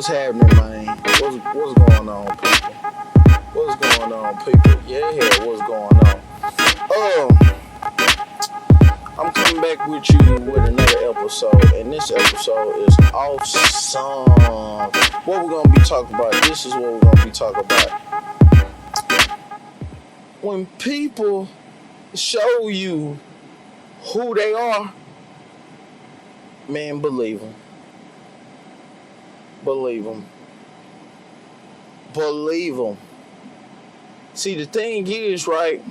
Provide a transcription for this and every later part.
What's happening, man? What's going on, people? What's going on, people? Yeah, what's going on? I'm coming back with you with another episode, and this episode is awesome. What we're gonna be talking about? This is what we're gonna be talking about. When people show you who they are, man, believe them. Believe them. Believe them. See, the thing is, right?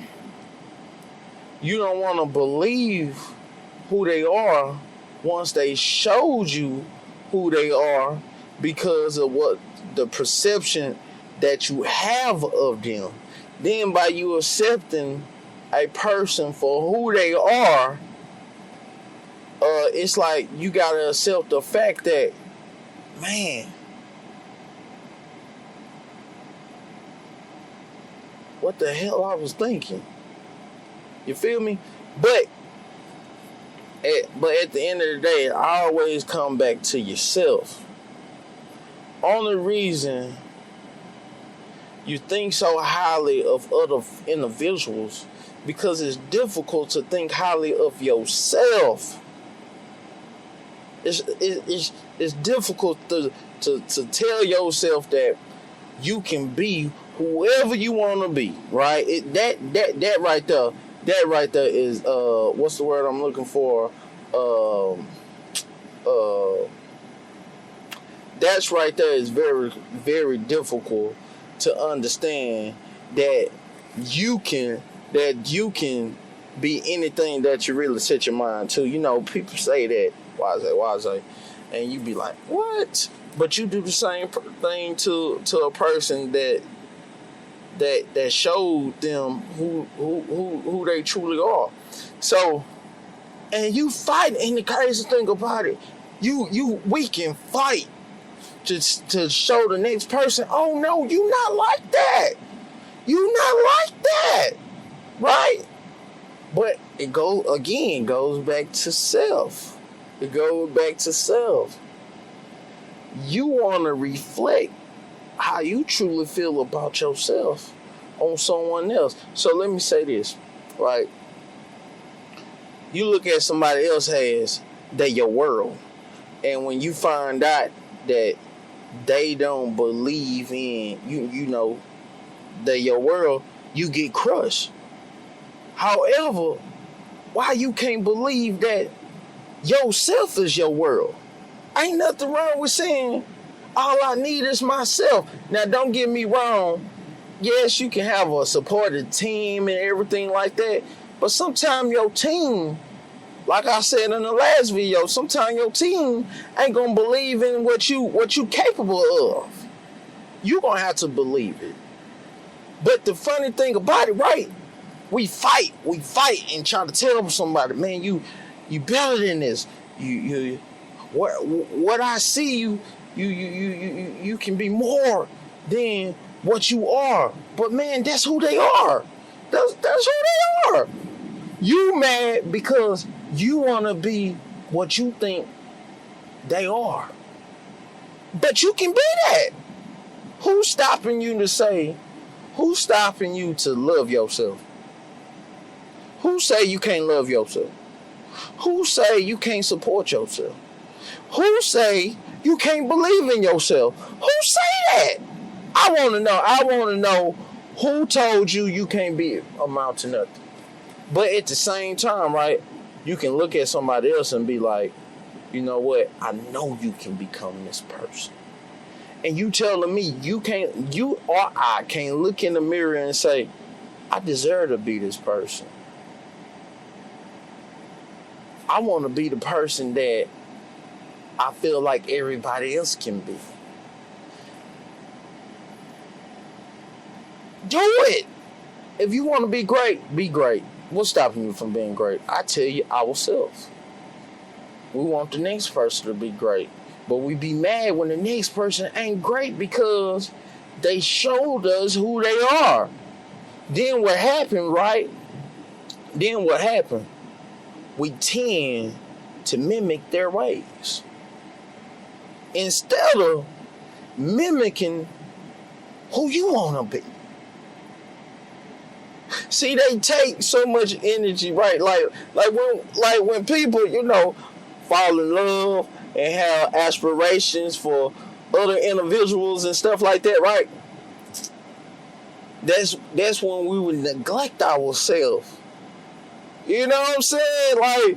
You don't want to believe who they are once they showed you who they are because of what the perception that you have of them. Then by you accepting a person for who they are, it's like you gotta accept the fact that, man, what the hell I was thinking. You feel me? But at the end of the day, I always come back to yourself. Only reason you think so highly of other individuals because it's difficult to think highly of yourself. It's difficult to tell yourself that you can be whoever you want to be, right? That right there is what's the word I'm looking for? That's right there is very, very difficult to understand that you can be anything that you really set your mind to. You know, people say that, why is that? And you be like, what? But you do the same thing to a person that showed them who they truly are. So, and you fight, and the crazy thing about it, we can fight to show the next person, oh no, you not like that. You not like that. Right? But it goes back to self. It goes back to self. You want to reflect how you truly feel about yourself on someone else. So let me say this, right? You look at somebody else as they're your world. And when you find out that they don't believe in you know, they're your world, you get crushed. However, why you can't believe that yourself is your world? Ain't nothing wrong with saying, all I need is myself. Now, don't get me wrong. Yes, you can have a supportive team and everything like that. But sometimes your team, like I said in the last video, sometimes your team ain't going to believe in what you capable of. You're going to have to believe it. But the funny thing about it, right? We fight and try to tell somebody, man, you better than this. What I see you can be more than what you are. But man, that's who they are. That's who they are. You mad because you want to be what you think they are. But you can be that. Who's stopping you to love yourself? Who say you can't love yourself? Who say you can't support yourself? Who say you can't believe in yourself? Who say that? I want to know who told you can't be amount to nothing. But at the same time, right, you can look at somebody else and be like, you know what? I know you can become this person. And you telling me you or I can't look in the mirror and say, I deserve to be this person. I want to be the person that I feel like everybody else can be. Do it. If you want to be great, be great. What's stopping you from being great? I tell you, ourselves. We want the next person to be great. But we be mad when the next person ain't great because they showed us who they are. Then what happened, right? We tend to mimic their ways. Instead of mimicking who you want to be. See, they take so much energy, right? Like when people, fall in love and have aspirations for other individuals and stuff like that, right? That's when we would neglect ourselves. You know what I'm saying? Like,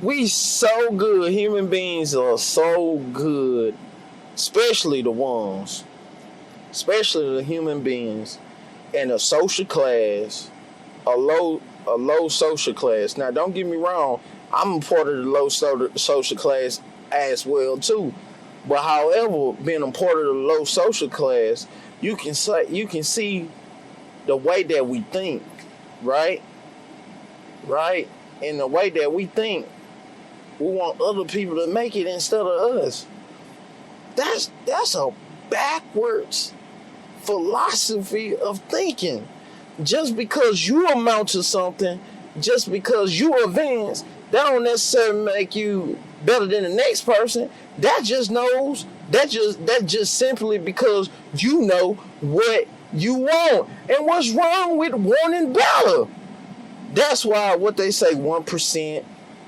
we so good. Human beings are so good, especially the human beings in a social class, a low social class. Now, don't get me wrong. I'm a part of the low social class as well too. But however, being a part of the low social class, you can see the way that we think, right? Right? In the way that we think, we want other people to make it instead of us. That's a backwards philosophy of thinking. Just because you amount to something, just because you advance, that don't necessarily make you better than the next person. That just simply because you know what you want. And what's wrong with wanting better? That's why what they say, 1%,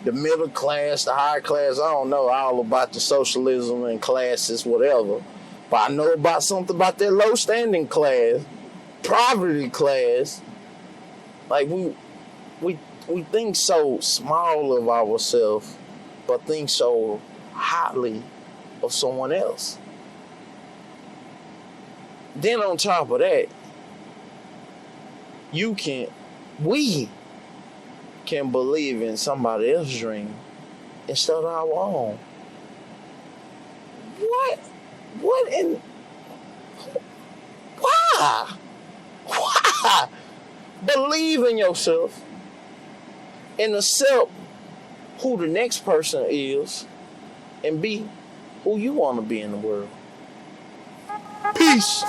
the middle class, the higher class, I don't know all about the socialism and classes, whatever. But I know about something about that low standing class, poverty class. Like we think so small of ourselves, but think so highly of someone else. Then on top of that, we can believe in somebody else's dream instead of our own. What in... Why? Why? Believe in yourself and accept who the next person is and be who you want to be in the world. Peace.